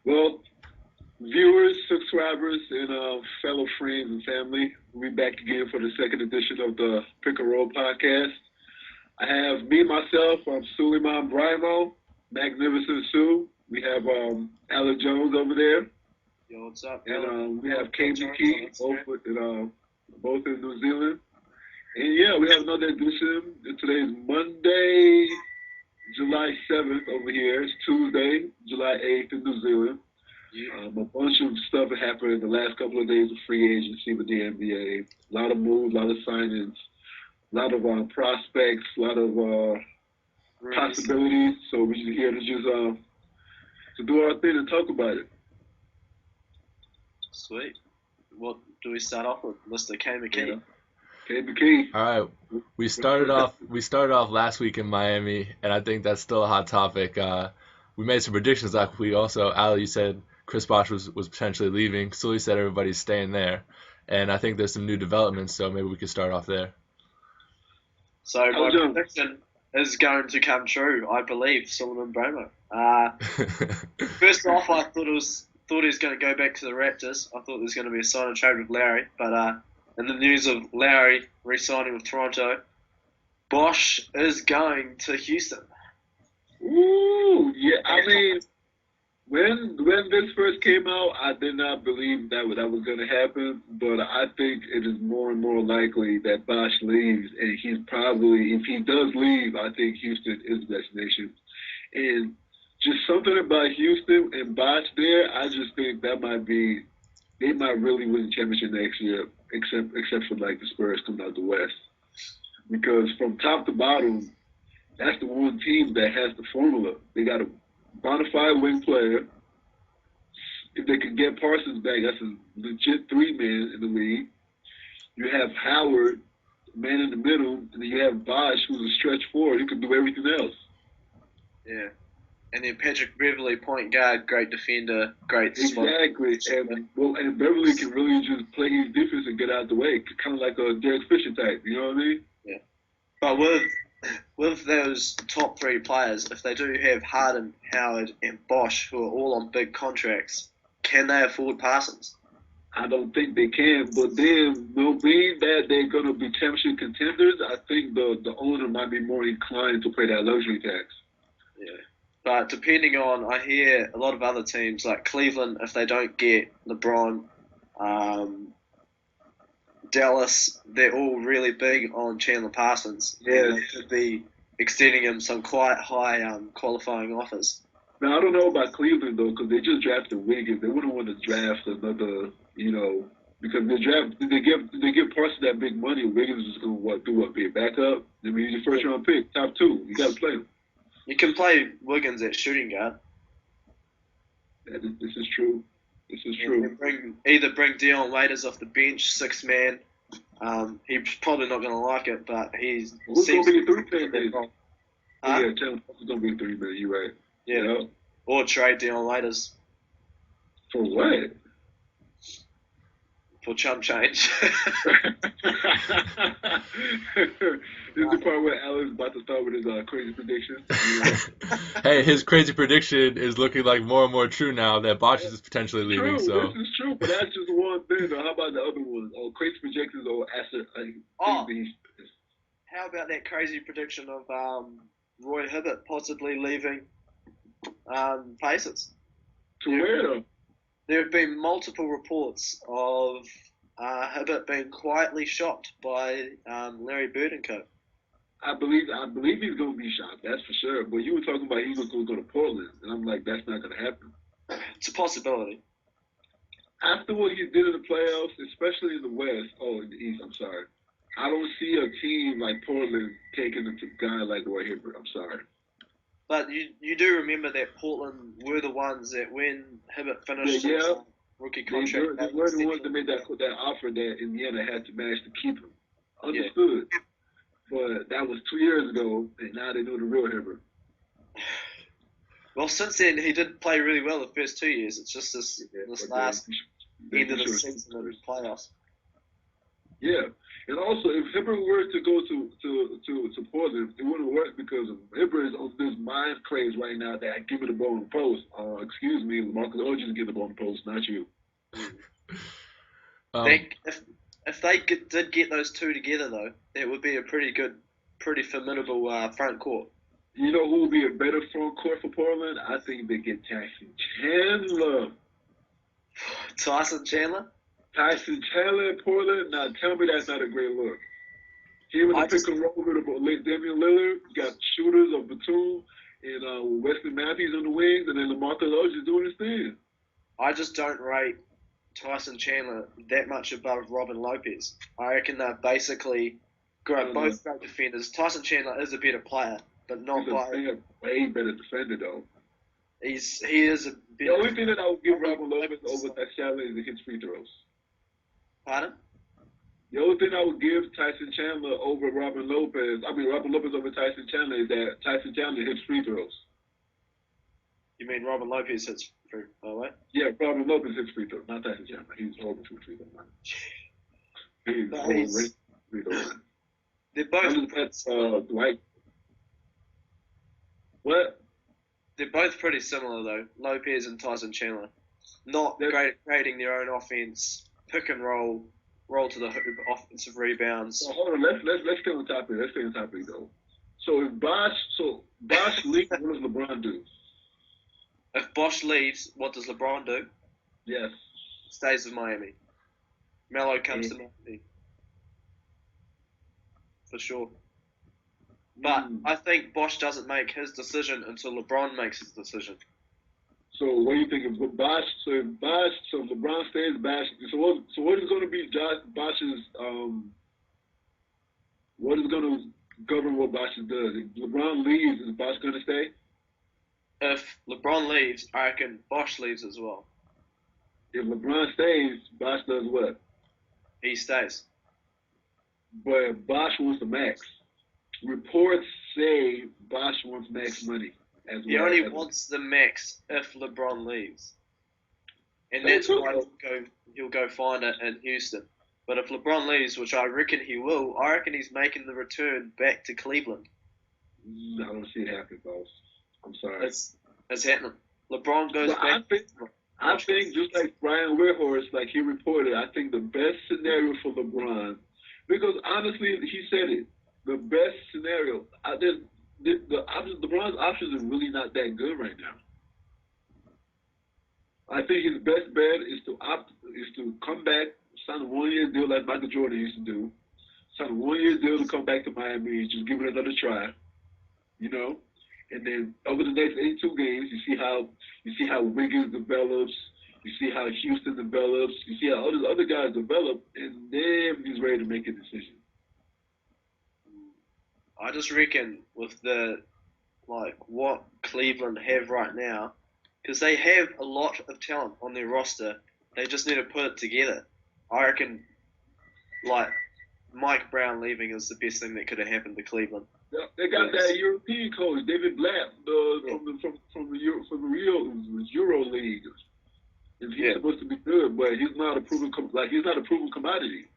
Well, viewers, subscribers, and fellow friends and family, we'll be back again for the second edition of the PicknRoll podcast. I have me, myself, Suleiman Brimo, Magnificent Sue. We have Alan Jones over there. Yo, what's up? And we have KBK, both in New Zealand. And yeah, we have another edition. Today is Monday, July 7th over here. It's Tuesday, July 8th in New Zealand. Yeah. A bunch of stuff happened in the last couple of days of free agency with the NBA. A lot of moves, a lot of signings, a lot of prospects, a lot of possibilities. So we're just here to do our thing and talk about it. Sweet. What do we start off with, Mr. K McKee? Yeah. KBK. All right, we started off last week in Miami, and I think that's still a hot topic. We made some predictions last week. Also, Ali, you said Chris Bosh was potentially leaving. Sully said everybody's staying there, and I think there's some new developments. So maybe we could start off there. So my prediction is going to come true, I believe, Solomon Bramo. First off, I thought he was going to go back to the Raptors. I thought there was going to be a sign and trade with Larry, but in the news of Larry re-signing with Toronto, Bosh is going to Houston. Ooh, yeah. I mean, when this first came out, I did not believe that was going to happen. But I think it is more and more likely that Bosh leaves, and he's probably, if he does leave, I think Houston is the destination. And just something about Houston and Bosh there, I just think that they might really win the championship next year, except for like the Spurs coming out the West. Because from top to bottom, that's the one team that has the formula. They got a bona fide wing player. If they can get Parsons back, that's a legit three-man in the league. You have Howard, man in the middle, and then you have Bosh, who's a stretch forward. He can do everything else. Yeah. And then Patrick Beverley, point guard, great defender, great spot. Exactly. And Beverly can really just play his defense and get out of the way, kind of like a Derek Fisher type. You know what I mean? Yeah. But with those top three players, if they do have Harden, Howard, and Bosh, who are all on big contracts, can they afford Parsons? I don't think they can, but then, being that they're going to be championship contenders, I think the owner might be more inclined to pay that luxury tax. Yeah. But depending on, I hear a lot of other teams like Cleveland, if they don't get LeBron, Dallas, they're all really big on Chandler Parsons. Yeah. They could be extending him some quite high qualifying offers. Now, I don't know about Cleveland, though, because they just drafted Wiggins. They wouldn't want to draft another, because they give Parsons that big money. Wiggins is going to be a backup? I mean, he's your first-round pick, top two. You got to play him. You can play Wiggins at shooting guard. This is true. This is true. Either bring Dion Waiters off the bench, 6-man. He's probably not going to like it, but he's. Who's going to be a three-man? Huh? Yeah, Chandler Parsons going to be a three-man. You're right. Yeah. Or trade Dion Waiters. For what? For chump change. This is the part where Alan's about to start with his crazy predictions. Hey, his crazy prediction is looking like more and more true now that Bosh is potentially leaving. True, So this is true, but that's just one thing. How about the other ones? Crazy projections or asset? How about that crazy prediction of Roy Hibbert possibly leaving Pacers? To where? There have been multiple reports of Hibbert being quietly shocked by Larry Bird and co. I believe he's going to be shocked, that's for sure. But you were talking about he was going to go to Portland, and I'm like, that's not going to happen. It's a possibility. After what he did in the playoffs, especially in the West, in the East, I'm sorry. I don't see a team like Portland taking a guy like Roy Hibbert. I'm sorry. But you do remember that Portland were the ones that when Hibbert finished his rookie contract, they were the ones that made that offer that Indiana had to manage to keep him. Understood. Yeah. But that was 2 years ago, and now they know the real Hibbert. Well, since then, he did play really well the first 2 years. It's just this last end of the season of the playoffs. Yeah. And also, if Hibbert were to go to Portland, it wouldn't work because Hibbert is on this mind craze right now that I give it the ball in the post. Excuse me, Marcus Aldridge get the ball in the post, not you. If they did get those two together, though, it would be a pretty formidable front court. You know who would be a better front court for Portland? I think they get Tyson Chandler. Tyson Chandler? Tyson Chandler in Portland? Now tell me that's not a great look. He was a pick and roll with Damian Lillard. You got shooters of Batum and Wesley Matthews on the wings, and then LaMarcus Aldridge doing his thing. I just don't rate Tyson Chandler that much above Robin Lopez. I reckon they're basically both great defenders. Tyson Chandler is a better player, but not by way better defender though. He is a better. The only thing that I would give Robin Lopez over Tyson Chandler is his free throws. Pardon? The only thing I would give Tyson Chandler over Robin Lopez over Tyson Chandler is that Tyson Chandler hits free throws. You mean Robin Lopez hits free throws? Yeah, Robin Lopez hits free throws, not Tyson Chandler. He's horrible for free throws. He's horrible free throws. They're both Dwight. What? They're both pretty similar though, Lopez and Tyson Chandler. Not great at creating their own offense, pick and roll to the hoop, offensive rebounds. Well, hold on, let's stay on topic. Let's stay on topic though. So if Bosh leaves, what does LeBron do? If Bosh leaves, what does LeBron do? Yes. Stays with Miami. Melo comes to Miami. For sure. But I think Bosh doesn't make his decision until LeBron makes his decision. So what do you think of Bosh? So if LeBron stays, Bosh. So what is going to be Bosh's what is going to govern what Bosh does? If LeBron leaves, is Bosh going to stay? If LeBron leaves, I reckon Bosh leaves as well. If LeBron stays, Bosh does what? He stays. But Bosh wants the max. Reports say Bosh wants max money as well. He only wants the max if LeBron leaves. And that's why he'll go find it in Houston. But if LeBron leaves, which I reckon he will, I reckon he's making the return back to Cleveland. I don't see it happening, boss. I'm sorry. It's happening. LeBron goes back. I think just like Brian Wehorst, like he reported, I think the best scenario for LeBron, because honestly, he said it, the best scenario, LeBron's options are really not that good right now. I think his best bet is to come back, sign a 1-year deal like Michael Jordan used to do, sign a 1-year deal to come back to Miami, just give it another try, and then over the next 82 games, you see how Wiggins develops, you see how Houston develops, you see how all these other guys develop, and then he's ready to make a decision. I just reckon with what Cleveland have right now, because they have a lot of talent on their roster, they just need to put it together. I reckon, Mike Brown leaving is the best thing that could have happened to Cleveland. Yeah, they got that European coach, David Blatt, from the Euro League. And he's supposed to be good, but he's not a proven commodity.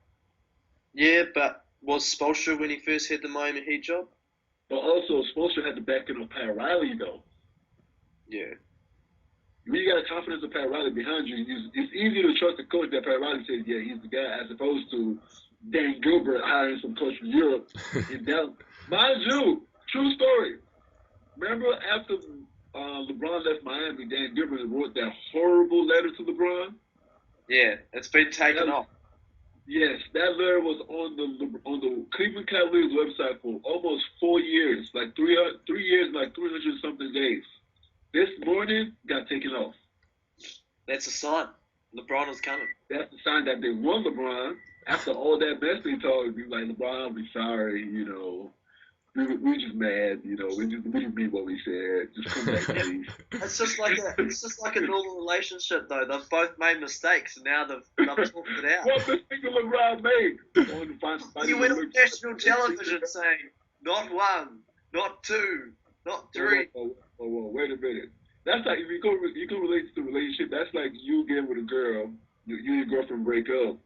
Yeah, but was Spoelstra when he first had the Miami Heat job? But also, Spoelstra had the backing of Pat Riley, though. Yeah. When you got confidence of Pat Riley behind you, it's easy to trust the coach that Pat Riley says, yeah, he's the guy, as opposed to Dan Gilbert hiring some coach from Europe. Mind you, true story. Remember after LeBron left Miami, Dan Gilbert wrote that horrible letter to LeBron? Yeah, it's been taken off. Yes, that letter was on the Cleveland Cavaliers website for almost 4 years, like 3 years, like 300 something days. This morning, got taken off. That's a sign. LeBron is coming. That's a sign that they want LeBron. After all that mess they told you, like, LeBron, I'll be sorry, we're just mad, we just mean what we said. Just come back, please. It's just like a normal relationship, though. They've both made mistakes, and now they've talked it out. What mistake did LeBron make? He went on national television saying, not one, not two, not three. Whoa, wait a minute. That's like, if you can relate to the relationship, that's like you getting with a girl, you and your girlfriend break up.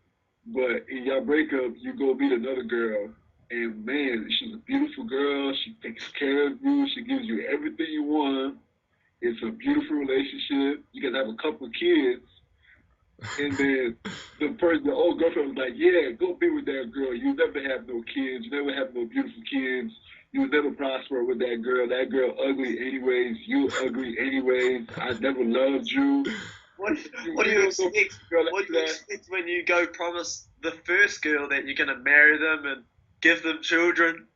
but in your breakup, you go meet another girl, and man, she's a beautiful girl. She takes care of you. She gives you everything you want. It's a beautiful relationship. You guys have a couple of kids, and then the old girlfriend was like, "Yeah, go be with that girl. You never have no kids. You never have no beautiful kids. You will never prosper with that girl. That girl ugly anyways. You ugly anyways. I never loved you." What do you expect? What do you expect when you go promise the first girl that you're gonna marry them and give them children?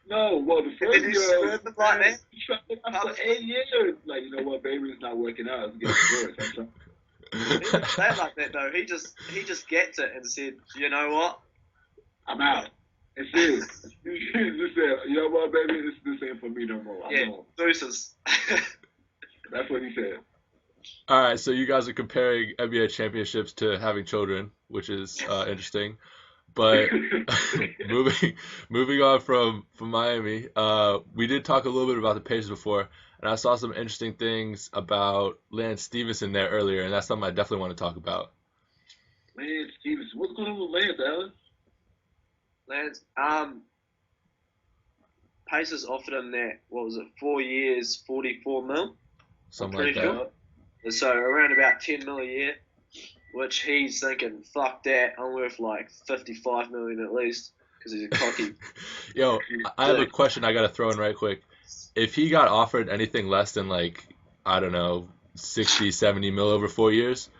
No, well, the first girl, them like that? tried it out for 8 years. Like, you know what, baby, it's not working out. Let's get divorced. He didn't say it like that though. He just gets it and said, you know what? I'm out. It's it. He just said, you know what, baby, this ain't for me no more. I'm home. Deuces. That's what he said. All right, so you guys are comparing NBA championships to having children, which is interesting. But moving on from Miami, we did talk a little bit about the Pacers before, and I saw some interesting things about Lance Stevenson there earlier, and that's something I definitely want to talk about. Lance Stevenson, what's going on with Lance, Alan? Lance, Pacers offered him that. What was it? 4 years, 44 mil. Something like that. Sure. So around about 10 mil a year, which he's thinking, fuck that, I'm worth like 55 million at least, because he's a cocky. Yo, I have a question I got to throw in right quick. If he got offered anything less than like, I don't know, 60, 70 mil over 4 years,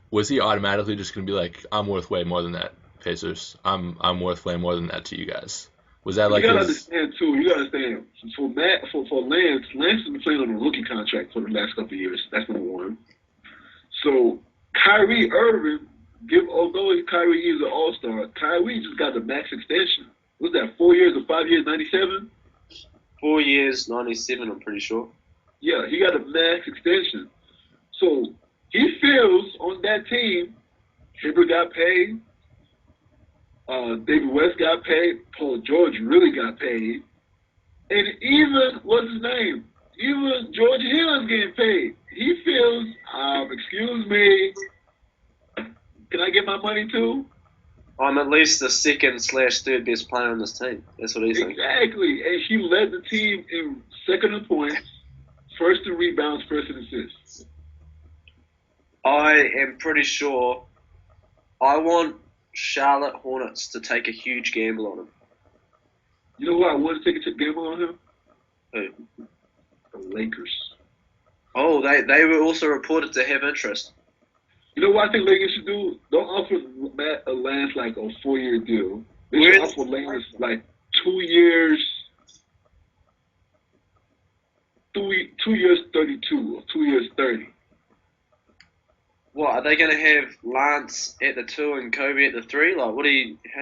was he automatically just going to be like, I'm worth way more than that, Pacers. I'm worth way more than that to you guys? Was that like you gotta understand too. You gotta understand for Lance has been playing on a rookie contract for the last couple of years. That's number one. So Kyrie Irving, although Kyrie is an all-star, Kyrie just got the max extension. What's that? 4 years or 5 years? 97. 4 years, 97. I'm pretty sure. Yeah, he got a max extension. So he feels on that team. Hibbert got paid. David West got paid. Paul George really got paid. And even, what's his name? Even George Hill is getting paid. He feels, excuse me, can I get my money too? I'm at least the second/third best player on this team. That's what he's saying. Exactly. And he led the team in second in points, first in rebounds, first in assists. I am pretty sure I want Charlotte Hornets to take a huge gamble on him. You know who I want to take a gamble on him? Who? The Lakers. Oh, they were also reported to have interest. You know what I think Lakers should do? Don't offer Lance like a 4-year deal. They should offer Lance like 2 years, 2 years 32 or 2 years 30. What, are they going to have Lance at the 2 and Kobe at the 3? Like, how do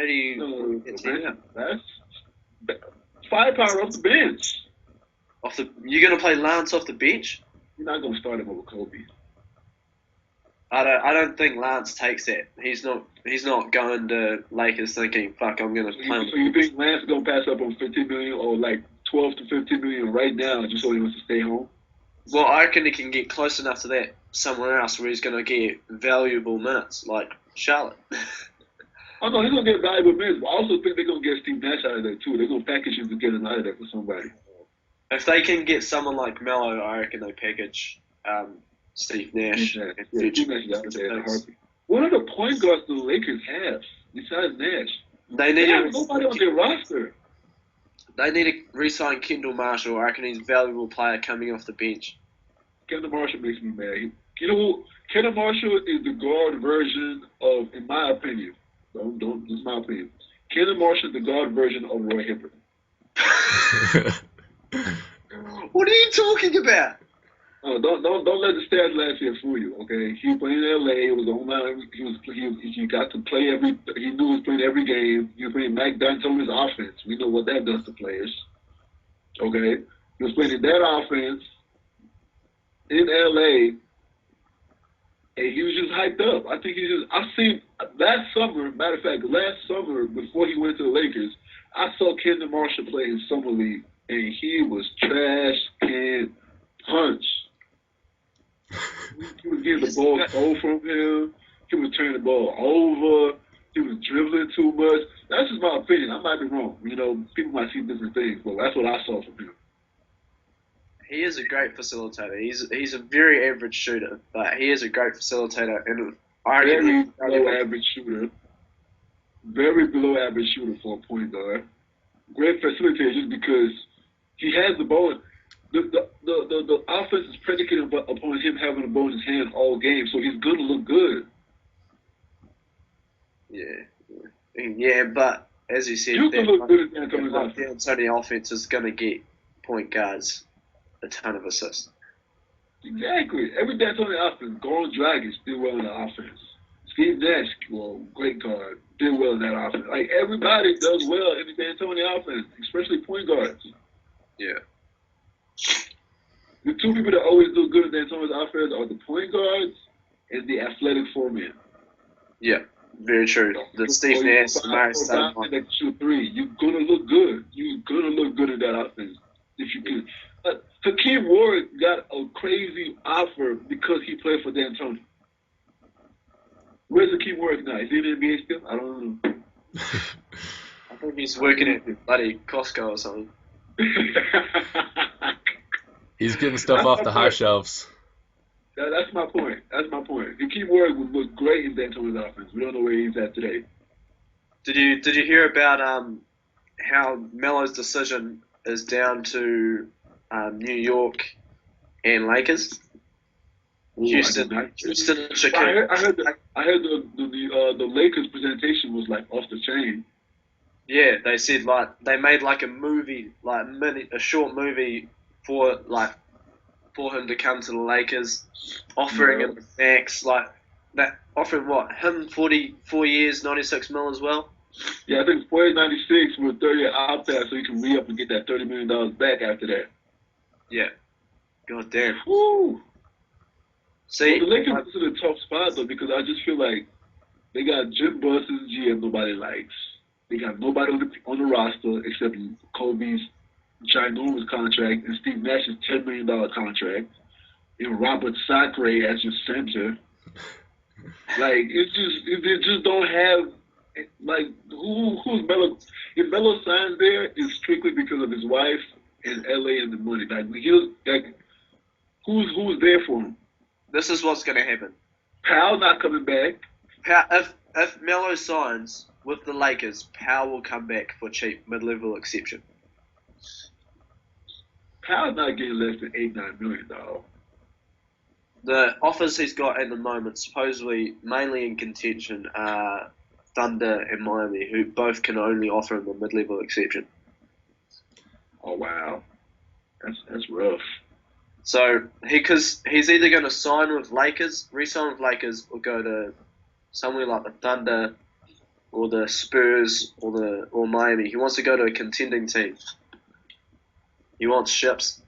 you... No, that's firepower off the bench. You're going to play Lance off the bench? You're not going to start him over Kobe. I don't think Lance takes that. He's not going to Lakers thinking, fuck, I'm going to play him. So you think Lance is going to pass up on $15 million or like $12 to $15 million right now just so he wants to stay home? Well, I reckon he can get close enough to that somewhere else where he's going to get valuable minutes, like Charlotte. Oh, no, he's going to get valuable minutes, but I also think they're going to get Steve Nash out of there, too. They're going to package him to get him out of there for somebody. If they can get someone like Melo, I reckon they package Steve Nash. Yeah, Steve Nash is out of there in a heartbeat. What are the point guards the Lakers have besides Nash? They have nobody on their roster. They need to re-sign Kendall Marshall. I reckon he's a valuable player coming off the bench. Kendall Marshall makes me mad. You know, Kendall Marshall is the guard version of, in my opinion, this is my opinion. Kendall Marshall is the guard version of Roy Hibbert. What are you talking about? Don't let the stats last year fool you. Okay, he played in LA. It was online. He got to play every. He knew he was playing every game. He was playing Mike D'Antoni's offense. We know what that does to players. Okay, he was playing in that offense in LA, and he was just hyped up. I think I seen last summer. Matter of fact, last summer before he went to the Lakers, I saw Kendall Marshall play in summer league, and he was trash can punch. He was getting the ball stole from him. He was turning the ball over. He dribbling too much. That's just my opinion. I might be wrong. You know, people might see different things, but that's what I saw from him. He is a great facilitator. He's a very average shooter, but he is a great facilitator, and very below average shooter. Very below average shooter for a point guard. Great facilitator just because he has the ball. The offense is predicated upon him having the ball in his hand all game, so he's gonna look good. Yeah, but as you said, you can look good at D'Antoni offense is gonna get point guards a ton of assists. Exactly. Every D'Antoni offense, Goran Dragic did well in the offense. Steve Nash, well, great guard, did well in that offense. Like everybody does well in the D'Antoni offense, especially point guards. Yeah. The two people that always do good in D'Antoni's offense are the point guards and the athletic four-men. Yeah, very true. The Steve Nash, that can shoot three. You're gonna look good. You're gonna look good in that offense if you can. Hakeem Ward got a crazy offer because he played for D'Antoni. Where's Hakeem Ward now? Is he in the NBA still? I don't know. I think he's working at bloody Costco or something. He's getting stuff off the high shelves. That's my point. Hakeem Ward would look great in D'Antoni's offense. We don't know where he's at today. Did you hear about how Melo's decision is down to New York and Lakers? Houston and Chicago. I heard the Lakers presentation was like off the chain. Yeah, they said like they made like a movie, like a short movie for him to come to the Lakers, offering him max offering him 44 years, 96 mil as well. Yeah, I think 96 with 30 out there, so he can re-up and get that $30 million back after that. Yeah. God damn. Woo. See, the Lakers is in a tough spot though because I just feel like they got Jim Buss's GM nobody likes. They got nobody on the roster except Kobe's ginormous contract and Steve Nash's $10 million contract and Robert Sacre as your center. Like they just don't have like who's Melo? If Melo signs there, it's strictly because of his wife and LA and the money. Who's there for him? This is what's going to happen. Powell not coming back. If Melo signs with the Lakers, Powell will come back for cheap, mid-level exception. Powell's not getting less than $8-9 million, though. The offers he's got at the moment, supposedly mainly in contention, are Thunder and Miami, who both can only offer him a mid-level exception. Oh wow, that's rough. So because he's either going to sign with Lakers, re-sign with Lakers, or go to somewhere like the Thunder or the Spurs or Miami. He wants to go to a contending team. He wants ships.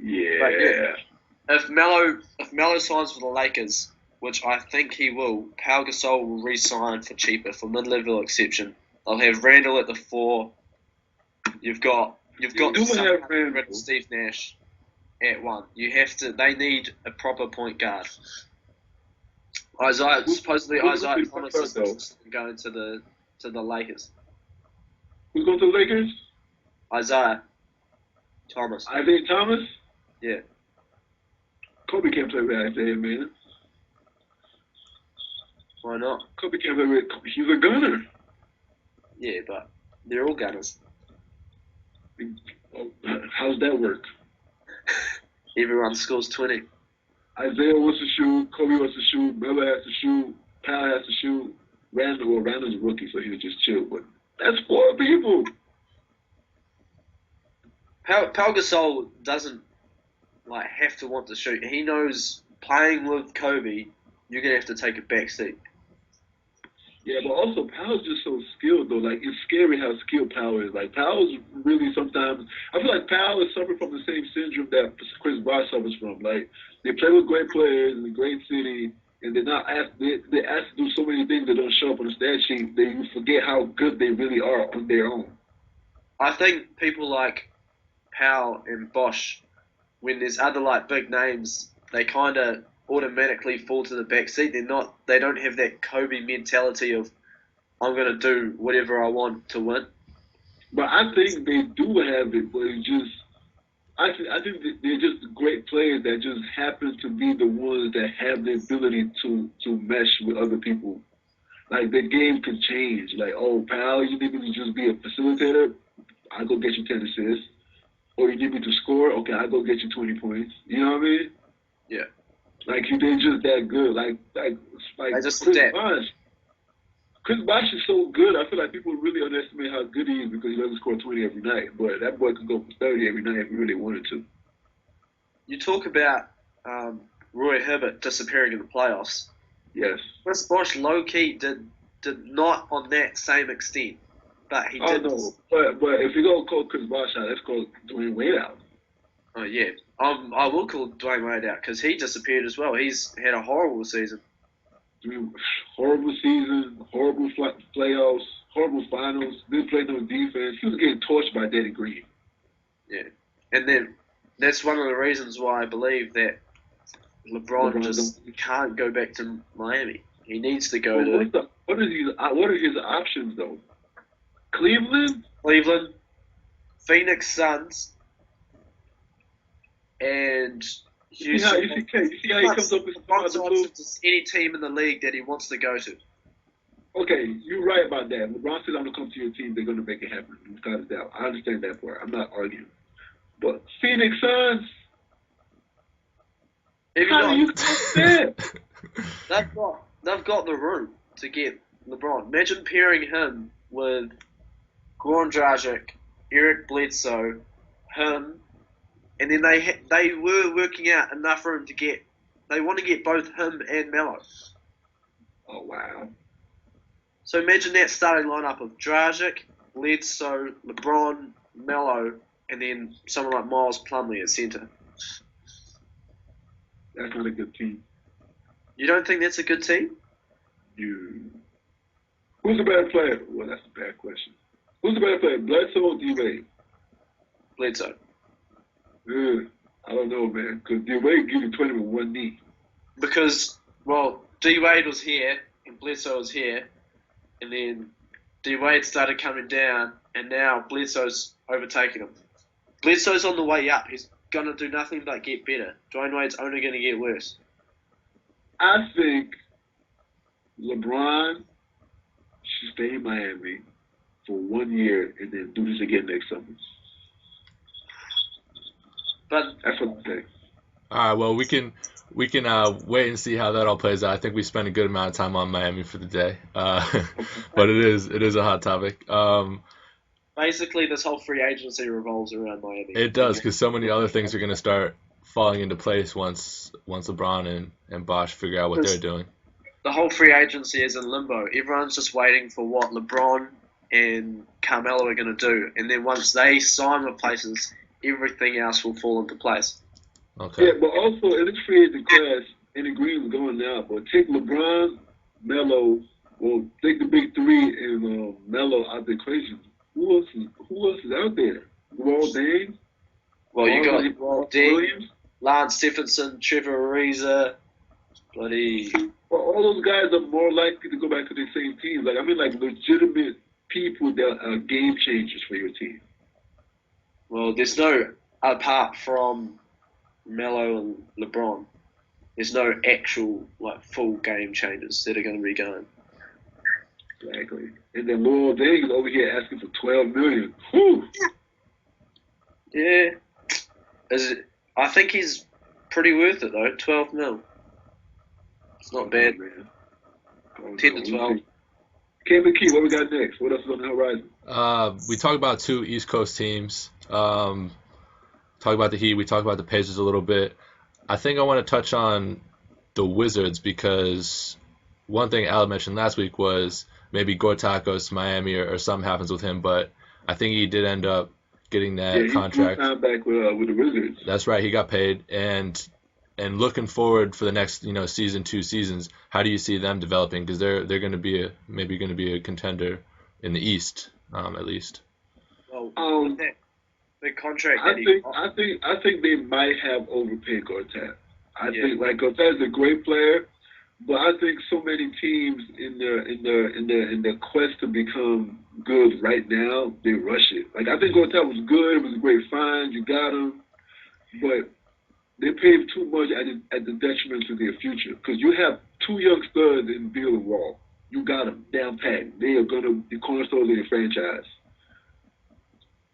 Yeah. If Melo signs for the Lakers, which I think he will, Pau Gasol will re-sign for cheaper for mid-level exception. They'll have Randall at the 4. You've got Steve Nash at 1. They need a proper point guard. Isaiah Thomas is going to the Lakers. Who's going to the Lakers? Isaiah Thomas. Isaiah Thomas? Yeah. Kobe can't play with Isaiah, man. Why not? Kobe can't play with. He's a gunner. Yeah, but they're all gunners. How's that work? Everyone scores 20. Isaiah wants to shoot. Kobe wants to shoot. Melo has to shoot. Powell has to shoot. Randall's a rookie, so he'll just chill. But that's 4 people. Pau Gasol doesn't have to want to shoot. He knows playing with Kobe, you're gonna have to take a back seat. Yeah, but also Powell's just so skilled though. Like it's scary how skilled Powell is. Like Powell's really sometimes. I feel like Powell is suffering from the same syndrome that Chris Bosh suffers from. Like they play with great players in a great city, and they're not asked. They're asked to do so many things that don't show up on the stat sheet. They forget how good they really are on their own. I think people like Powell and Bosh, when there's other big names, they kind of automatically fall to the back seat. They don't have that Kobe mentality of I'm going to do whatever I want to win. But I think they do have it, but it's just I think that they're just great players that just happen to be the ones that have the ability to mesh with other people. Like the game could change. Like, oh, pal, you need me to just be a facilitator? I go get you 10 assists. Or you need me to score? Okay, I go get you 20 points. You know what I mean? Yeah. Like they're just that good. Like just Chris Bosh. Chris Bosh is so good. I feel like people really underestimate how good he is because he doesn't score 20 every night. But that boy could go for 30 every night if he really wanted to. You talk about Roy Hibbert disappearing in the playoffs. Yes. Chris Bosh low-key did not on that same extent. But he did. No. But if you go call Chris Bosh out, let's call Dwayne Wade out. Oh, yeah. I will call Dwayne Wade out because he disappeared as well. He's had a horrible season. Horrible season, horrible playoffs, horrible finals, didn't play no defense. He was getting torched by Danny Green. Yeah. And then that's one of the reasons why I believe that LeBron just can't go back to Miami. He needs to go to... What are his options, though? Cleveland, Phoenix Suns, and Houston. You see how he comes up with any team in the league that he wants to go to. Okay, you're right about that. LeBron says I'm going to come to your team. They're going to make it happen. Without a doubt. I understand that part. I'm not arguing. But Phoenix Suns, how do you that? They've got the room to get LeBron. Imagine pairing him with Goran Dragic, Eric Bledsoe, him, and then they were working out enough room to get. They want to get both him and Melo. Oh wow! So imagine that starting lineup of Dragic, Bledsoe, LeBron, Melo, and then someone like Miles Plumlee at center. That's not a good team. You don't think that's a good team? Who's the better player? Well, that's a bad question. Who's the better player, Bledsoe or D-Wade? Bledsoe. I don't know, man. Because D-Wade gives you 20 with one knee. Because, well, D-Wade was here and Bledsoe was here. And then D-Wade started coming down and now Bledsoe's overtaking him. Bledsoe's on the way up. He's going to do nothing but get better. Dwayne Wade's only going to get worse. I think LeBron should stay in Miami for 1 year and then do this again next summer. But that's what I'm saying. All right. Well, we can wait and see how that all plays out. I think we spent a good amount of time on Miami for the day, but it is a hot topic. Basically, this whole free agency revolves around Miami. It does, because so many other things are going to start falling into place once LeBron and Bosh figure out what they're doing. The whole free agency is in limbo. Everyone's just waiting for what LeBron and Carmelo are going to do, and then once they sign with places, everything else will fall into place. Okay. Yeah, but also in this free agent class, and the Green's going now, but take LeBron, Melo, well, take the big three and Melo out the equation. Who else is out there? Luol Deng? Well, you got Luol Deng, Lance Stephenson, Trevor Ariza, bloody... Well, all those guys are more likely to go back to the same teams. Like, I mean, like, legitimate people that are game changers for your team. Well, there's no, apart from Melo and LeBron, there's no actual, like, full game changers that are going to be going. Exactly. And then Luol Deng is over here asking for $12 million. Whew. Yeah. I think he's pretty worth it, though. 12 mil. It's not bad. Man. 10 to 12. Cam and Key, what we got next? What else is on the horizon? We talked about two East Coast teams. Talk about the Heat. We talked about the Pacers a little bit. I think I want to touch on the Wizards because one thing Al mentioned last week was maybe Gortat goes to Miami or something happens with him, but I think he did end up getting that contract. He's back with the Wizards. That's right. He got paid. And looking forward for the next, season, 2 seasons, how do you see them developing? Because they're going to be maybe going to be a contender in the East, at least. Well, the contract. I think they might have overpaid Gortat. I think like Gortat's a great player, but I think so many teams in their quest to become good right now, they rush it. Like I think Gortat was good, it was a great find, you got him, but they paid too much at the detriment to their future. Because you have two young studs in Beal and Wall. You got them down pat. They are gonna be cornerstones of your franchise.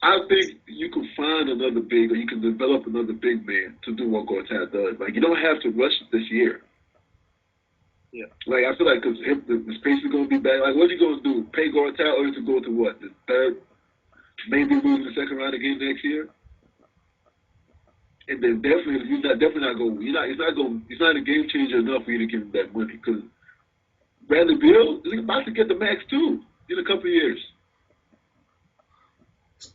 I think you can find another big, or you can develop another big man to do what Gortat does. Like you don't have to rush it this year. Yeah. Like I feel like because the space is gonna be back. Like what are you gonna do? Pay Gortat or to go to what, the third? Maybe lose the second round again next year. And then definitely not going. It's not a game changer enough for you to give him that money because Bradley Beal is about to get the max too in a couple of years.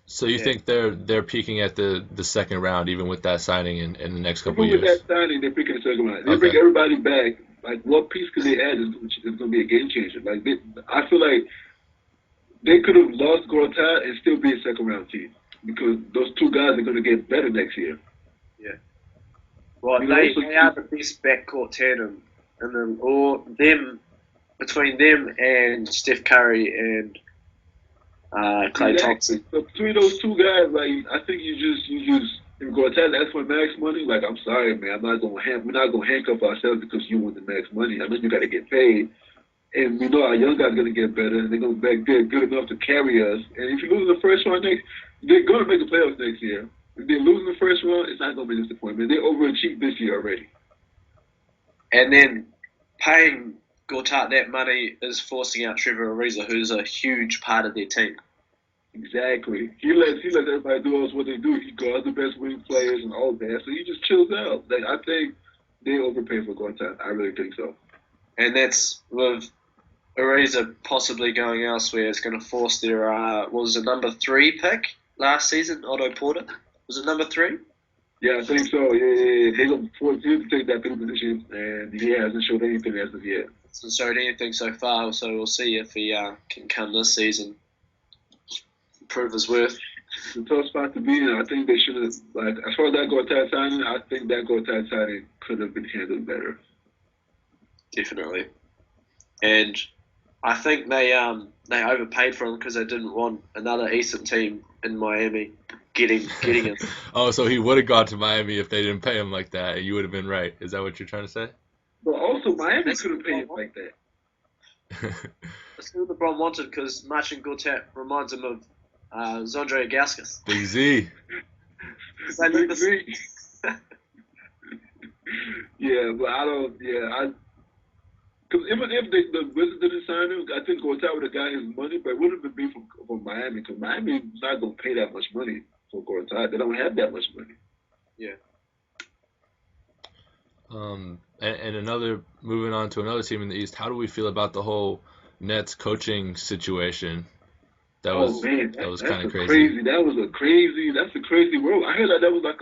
So you think they're peaking at the second round even with that signing in the next couple of years? With that signing, they're picking the second round. They bring everybody back. Like what piece could they add is going to be a game changer. Like I feel like they could have lost Gortat and still be a second round team because those two guys are going to get better next year. Yeah. Well, they are the best backcourt tandem, between them and Steph Curry and Klay Thompson. So between those two guys, like I think you just if Gortat asks for max money, like I'm sorry, man, we're not gonna handcuff ourselves because you want the max money. I know you got to get paid, and we know our young guys are gonna get better, and they're gonna be good enough to carry us. And if you lose in the first round they're gonna make the playoffs next year. If they lose in the first round, it's not going to be a disappointment. They overachieved this year already. And then paying Gortat that money is forcing out Trevor Ariza, who's a huge part of their team. Exactly. He lets everybody do what they do. He guards the best wing players and all that, so he just chills out. Like I think they overpay for Gortat. I really think so. And that's with Ariza possibly going elsewhere. It's going to force their number 3 pick last season, Otto Porter. Was it number 3? Yeah, I think so. Yeah. They're going to force him to take that 3 position, and he hasn't showed anything as of yet. Hasn't showed anything so far, so we'll see if he can come this season, prove his worth. It's a tough spot to be in. I think they should have, like, as far as that Gortat signing, I think that Gortat signing could have been handled better. Definitely. And I think they overpaid for him because they didn't want another Eastern team in Miami getting him. Oh, so he would have gone to Miami if they didn't pay him like that, and you would have been right. Is that what you're trying to say? But also, Miami could have paid him like that. That's what LeBron wanted because Marcin Gortat reminds him of Zondre Gauskas. Big Z. Big Z. Yeah, but I don't. Yeah, because even if the Wizards didn't sign him, I think Gortat would have got his money, but it wouldn't have been from Miami because Miami is not going to pay that much money for Gortat. They don't have that much money. Yeah. And moving on to another team in the East, how do we feel about the whole Nets coaching situation? That was kind of crazy. That's a crazy world. I heard that was like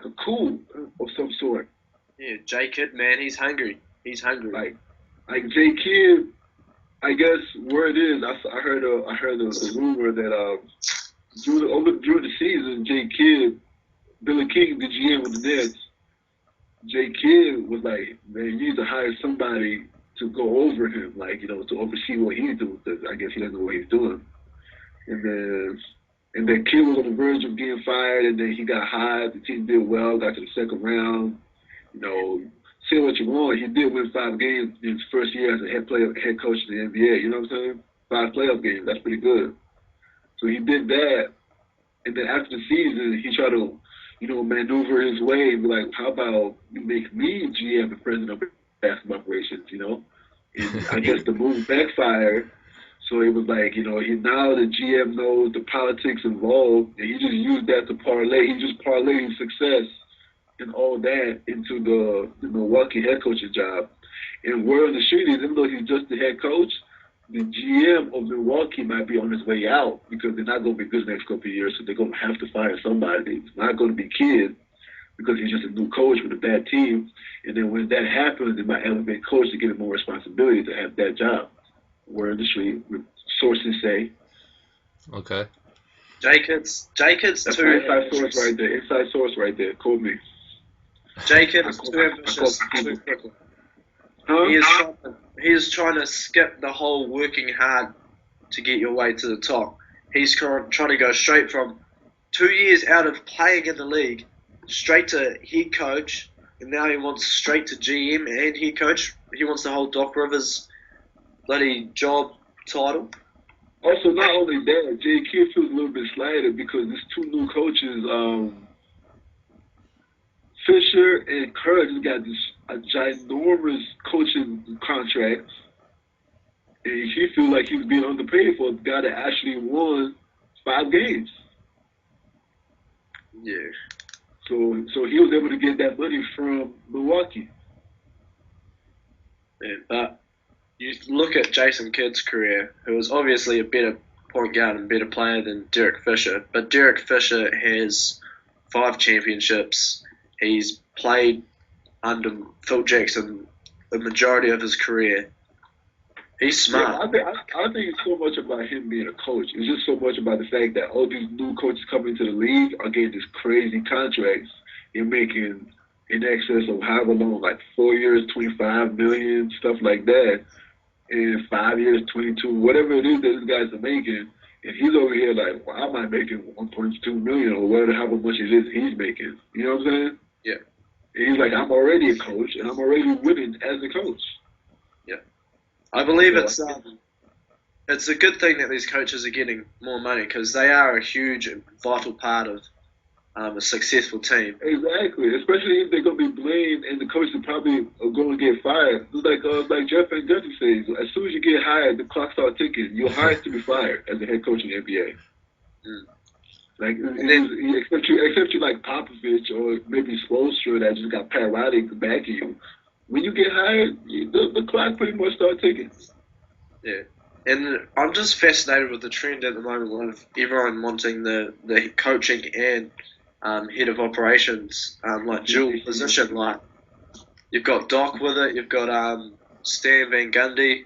a coup of some sort. Yeah, J Kidd, man, he's hungry. He's hungry. Like J Kidd, I guess word is I heard a rumor that during the season, J Kidd, Billy King, the GM with the Nets, J Kidd was like, man, you need to hire somebody to go over him, like, to oversee what he's doing, because I guess he doesn't know what he's doing. And then Kidd was on the verge of getting fired, and then he got hired. The team did well, got to the second round. Say what you want, he did win 5 games in his first year as a head coach in the NBA. You know what I'm saying? 5 playoff games. That's pretty good. So he did that, and then after the season, he tried to, maneuver his way and be like, how about you make me GM and president of basketball operations, And I guess the move backfired. So it was like, now the GM knows the politics involved, and he just used that to parlay. He just parlayed his success and all that into the Milwaukee head coaching job. And word on the street is, even though he's just the head coach, the GM of Milwaukee might be on his way out because they're not going to be good the next couple of years, so they're going to have to fire somebody. It's not going to be Kidd because he's just a new coach with a bad team. And then when that happens, they might elevate coach to give him more responsibility to have that job. Word on the street, sources say. Okay. Jacobs That's too. Inside source right there. Quote me. J-Kid is too ambitious too quickly. He is trying to skip the whole working hard to get your way to the top. He's trying to go straight from 2 years out of playing in the league straight to head coach, and now he wants straight to GM and head coach. He wants the whole Doc Rivers bloody job title. Also, not only that, J.K. feels a little bit slighted because there's two new coaches, Fisher and Kerr just got a ginormous coaching contract, and he feels like he's being underpaid for a guy that actually won 5 games. Yeah. So he was able to get that money from Milwaukee. Yeah, but you look at Jason Kidd's career, who was obviously a better point guard and better player than Derek Fisher, but Derek Fisher has 5 championships. He's played under Phil Jackson the majority of his career. He's smart. Yeah, I think it's so much about him being a coach. It's just so much about the fact that all these new coaches coming into the league are getting these crazy contracts and making in excess of however long, like 4 years, $25 million, stuff like that. In 5 years, 22, whatever it is that these guys are making. And he's over here like, well, am I making $1.2 million or whatever, however much it is he's making? You know what I'm saying? Yeah. And he's like, I'm already a coach, and I'm already winning as a coach. Yeah. I believe it's a good thing that these coaches are getting more money because they are a huge and vital part of a successful team. Exactly, especially if they're going to be blamed and the coach is probably going to get fired. It's like Jeff Van Gundy says, as soon as you get hired, the clock starts ticking. You're hired to be fired as a head coach in the NBA. Like, except you like Popovich or maybe Spoelstra that just got Pat Riley backing you. When you get hired, the clock pretty much starts ticking. Yeah. And I'm just fascinated with the trend at the moment of everyone wanting the coaching and head of operations, like dual position. Like you've got Doc with it, you've got Jeff Van Gundy.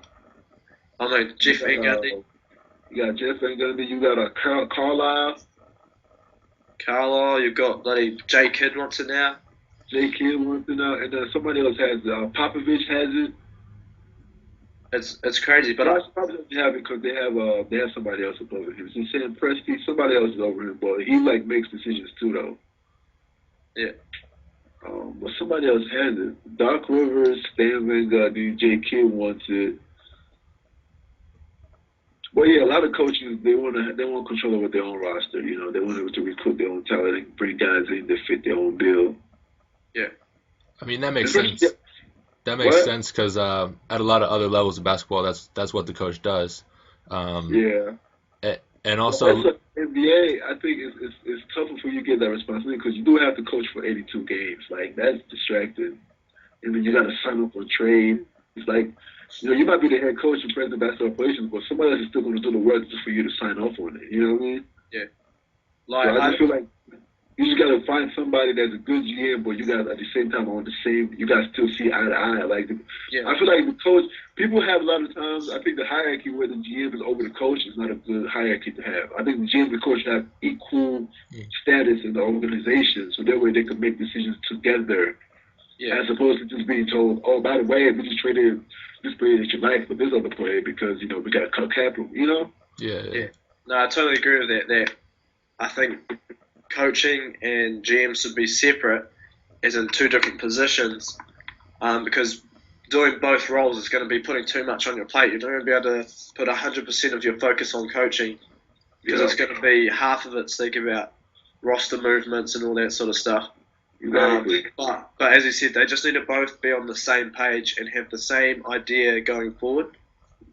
You got Jeff Van Gundy, you got Carlisle. You've got bloody J Kidd wants it now. J Kidd wants it now, and then somebody else has Popovich has it. It's crazy, but I probably don't have it because they have somebody else above him. So Sam Presti, somebody else is over him, but he like makes decisions too, though. Yeah. But somebody else has it. Doc Rivers, Stan Van Gundy, J Kidd wants it. Well, yeah, a lot of coaches they want control over their own roster. You know, they want to recruit their own talent and bring guys in that fit their own bill. Yeah. I mean that makes sense. That makes sense because at a lot of other levels of basketball, that's what the coach does. Yeah. And also, NBA, I think it's tougher for you to get that responsibility because you do have to coach for 82 games. Like that's distracting, and then you got to sign up for a trade. It's like, you know, you might be the head coach and president of basketball operations, but somebody else is still going to do the work just for you to sign off on it. You know what I mean? Yeah. Like so I just feel like you just got to find somebody that's a good GM, but you got at the same time you got to still see eye to eye. Like, I feel like the coach, people have a lot of times, I think the hierarchy where the GM is over the coach is not a good hierarchy to have. I think the GM and the coach have equal status in the organization, so that way they can make decisions together. Yeah. As opposed to just being told, oh, by the way, we just traded this player that you like for this other player because, you know, we got to cut capital, you know? Yeah. No, I totally agree with that. I think coaching and GM should be separate as in 2 different positions because doing both roles is going to be putting too much on your plate. You're not going to be able to put 100% of your focus on coaching because it's going to be half of it thinking about roster movements and all that sort of stuff. Exactly. But as you said, they just need to both be on the same page and have the same idea going forward.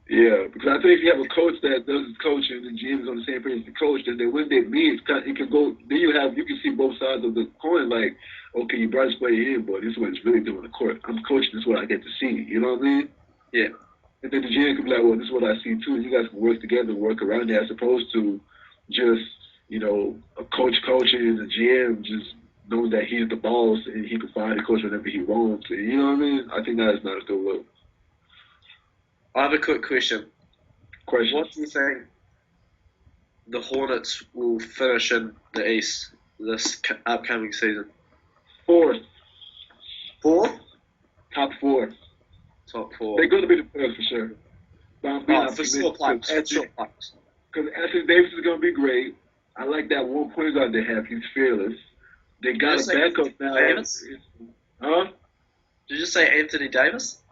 Yeah, because I think if you have a coach that does his coaching and the GM is on the same page as the coach, then when they meet, it can go. Then you can see both sides of the coin. Like, okay, you brought this player in, but this is what it's really doing on the court. I'm coaching. This is what I get to see. You know what I mean? Yeah. And then the GM can be like, well, this is what I see too. You guys can work together, work around it, as opposed to just, you know, a coach coaching and the GM just knowing that he's the boss and he can fire the coach whenever he wants. And, you know what I mean? I think that is not a good look. I have a quick question. What do you think the Hornets will finish in the East this upcoming season? 4th. 4? Top 4. Top 4. They're going to be the first for sure. But I'm being For sure, pipes. Because Anthony Davis is going to be great. I like that one point guard they have. He's fearless. They got a backup now. Davis? Huh? Did you say Anthony Davis?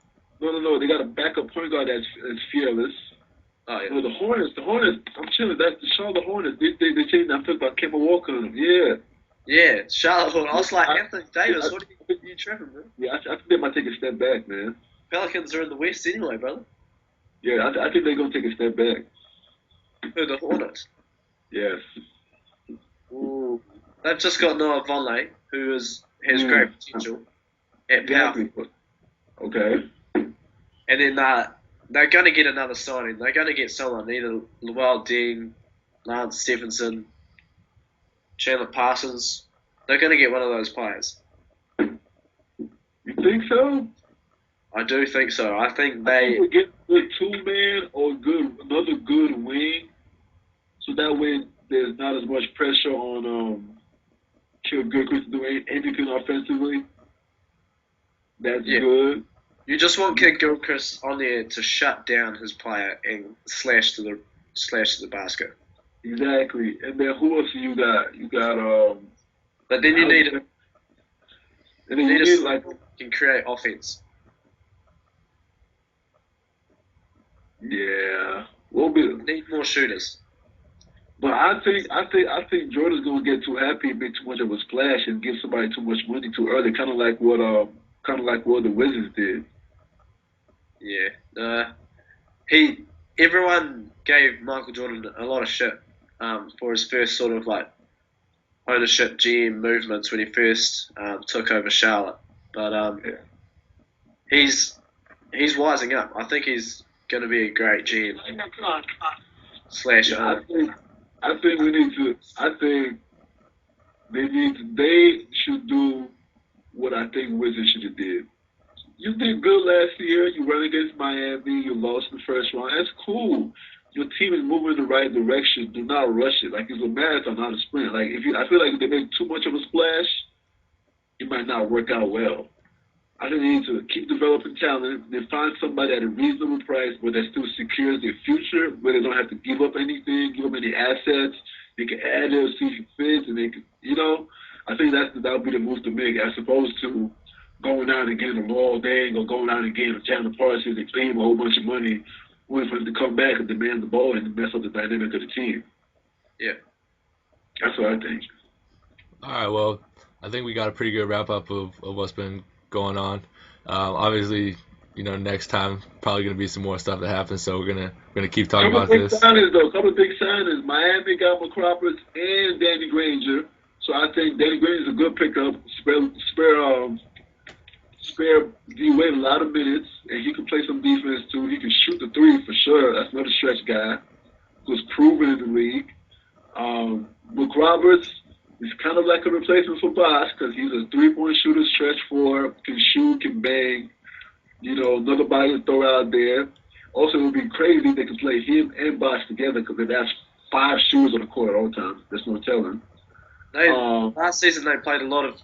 No. They got a backup point guard that's fearless. Oh, yeah. No, the Hornets, I'm chilling. That's the Charlotte Hornets. They changed that flip about Kemba Walker on them. Yeah. Yeah, Charlotte Hornets. I was like, Anthony Davis, what are you tripping, bro? Yeah, I think they might take a step back, man. Pelicans are in the West anyway, brother. Yeah, I think they're going to take a step back. Who, the Hornets? Yes. Ooh. They've just got Noah Vonleh, who has great potential at power. Okay. And then they're going to get another signing. They're going to get someone, either Llewellyn Dean, Lance Stephenson, Chandler Parsons. They're going to get one of those players. You think so? I do think so. I think they would get a good 2-man or another good wing, so that way there's not as much pressure on Kill Gilchrist to do anything offensively. That's good. You just want Kid Gilchrist on there to shut down his player and slash to the basket. Exactly. And then who else you got? You got But then you need like can create offense. Yeah. Need more shooters. But I think Jordan's gonna get too happy and make too much of a splash and give somebody too much money too early, kind of like what the Wizards did. Yeah. Everyone gave Michael Jordan a lot of shit for his first sort of like ownership GM movements when he first took over Charlotte. But he's wising up. I think he's going to be a great GM. I think we need to. I think they should do what I think Wizards should have did. You did good last year. You ran against Miami. You lost in the first round. That's cool. Your team is moving in the right direction. Do not rush it. Like it's a marathon, not a sprint. Like I feel like if they make too much of a splash, it might not work out well. I think they need to keep developing talent. They find somebody at a reasonable price where that still secures their future, where they don't have to give up anything, give up any assets. They can add it, see if it fits, and they can, I think that would be the move to make, as opposed to going out and getting a Law Dang or going out and getting a Chandler Parsons and paying him a whole bunch of money, waiting for him to come back and demand the ball and mess up the dynamic of the team. Yeah. That's what I think. All right, well, I think we got a pretty good wrap-up of what's been going on. Obviously, next time probably going to be some more stuff that happens, so we're gonna keep talking about this. Couple of big signings. Miami got McCroppers and Danny Granger, so I think Danny Granger is a good pickup. Spare D-Wade a lot of minutes, and he can play some defense too. He can shoot the three for sure. That's another stretch guy who's proven in the league. McRoberts is kind of like a replacement for Bosh because he's a three-point shooter, stretch four, can shoot, can bang. Another body to throw out there. Also, it would be crazy if they could play him and Bosh together because that's 5 shooters on the court at all times. There's no telling. Last season they played a lot of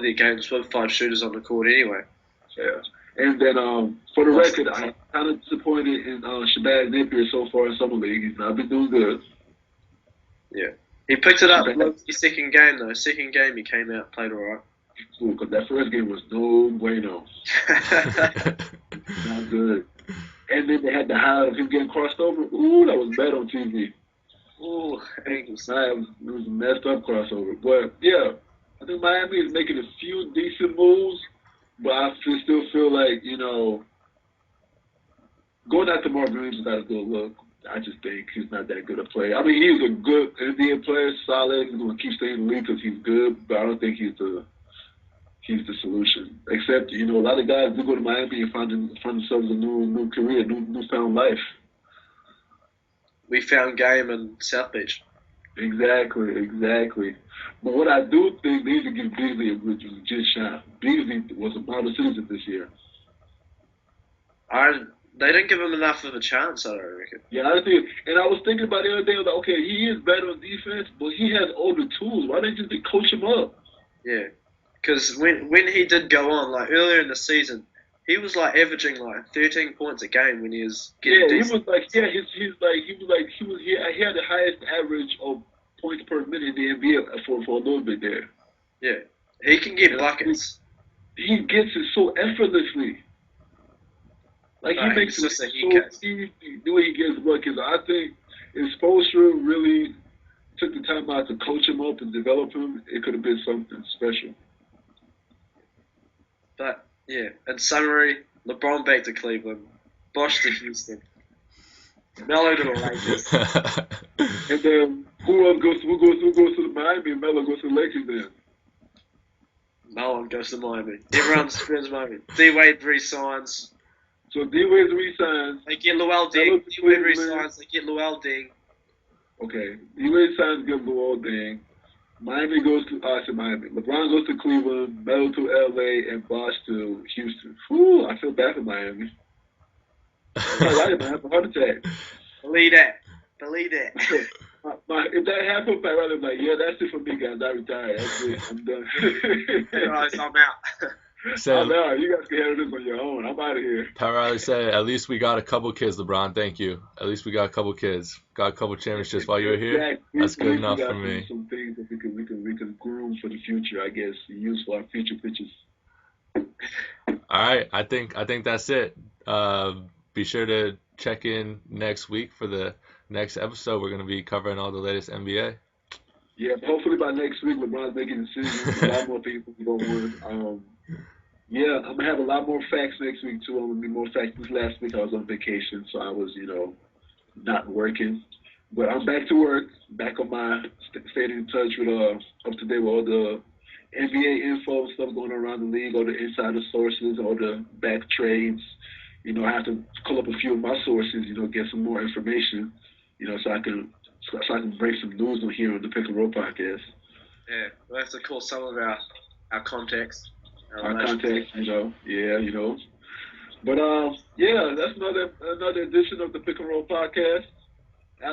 their games with 5 shooters on the court anyway. Yeah. And then for the record, I'm kind of disappointed in Shabazz Napier so far in Summer League. He's not been doing good. Yeah. He picked it up in his second game, though. Second game he came out and played all right. Cool, because that first game was no bueno. Not good. And then they had the highlight of him getting crossed over. Ooh, that was bad on TV. Ooh, ankles. It was a messed up crossover. But, yeah, I think Miami is making a few decent moves, but I still feel like, going after Mark Williams is not a good look. I just think he's not that good a player. I mean, he's a good NBA player, solid. He's going to keep staying in the league because he's good, but I don't think he's the solution. Except, a lot of guys do go to Miami and find themselves a new career, newfound life. We found game in South Beach. Exactly. But what I do think, they need to give Beasley a legit shot. Beasley was a model citizen this year. They didn't give him enough of a chance, I don't reckon. Yeah, I think, and I was thinking about the other day, I was like, okay, he is better on defense, but he has all the tools. Why didn't you just coach him up? Yeah. Because when he did go on, like earlier in the season, he was like averaging like 13 points a game when he was getting he was like he had the highest average of points per minute in the NBA for a little bit there. Yeah, he can get buckets. He gets it so effortlessly. Like he makes it so easy the way he gets buckets. I think if Spoelstra really took the time out to coach him up and develop him, it could have been something special. But yeah, in summary, LeBron back to Cleveland, Bosh to Houston, Melo to the Lakers, and then who goes to Miami? Melo goes to the Lakers then. No one goes to Miami. Everyone spends Miami. D-Wade resigns. So D-Wade resigns. They get Luol Deng. D-Wade resigns. They get Luol Deng. Okay. D-Wade signs, get Luol Deng. Miami goes to Miami. LeBron goes to Cleveland. Melo to LA, and Bosh to Houston. Whew, I feel bad for Miami. I have a heart attack. Believe that. If that happens, I'd rather be like, yeah, that's it for me, guys. I retired. That's it. I'm done. Guys, I'm out. I'm out. You guys can handle this on your own. I'm out of here. Pat Riley said, at least we got a couple kids, LeBron. Thank you. At least we got a couple kids. Got a couple championships while you were here. Exactly. That's good enough for me. Some things that we can groom for the future, I guess, use for our future pitches. All right. I think that's it. Be sure to check in next week for the next episode. We're going to be covering all the latest NBA. Yeah, hopefully by next week, LeBron's making decisions. A lot more people going to win. Yeah, I'm going to have a lot more facts next week, too. I'm going to be more facts. This last week I was on vacation, so I was, not working. But I'm back to work, back on my staying in touch with, up to date with all the NBA info and stuff going on around the league, all the insider sources, all the back trades. I have to call up a few of my sources, get some more information, so I can break some news on here on the PicknRoll podcast. Yeah, we'll have to call some of our contacts. Our contacts, yeah. But yeah, that's another edition of the PicknRoll podcast.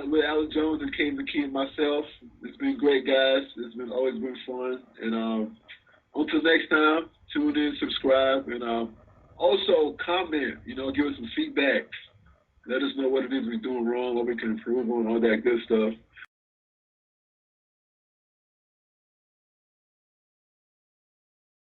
With Alex Jones and Kane McKee and myself. It's been great, guys. It's always been fun. And until next time, tune in, subscribe, and also comment. Give us some feedback. Let us know what it is we're doing wrong, what we can improve on, all that good stuff.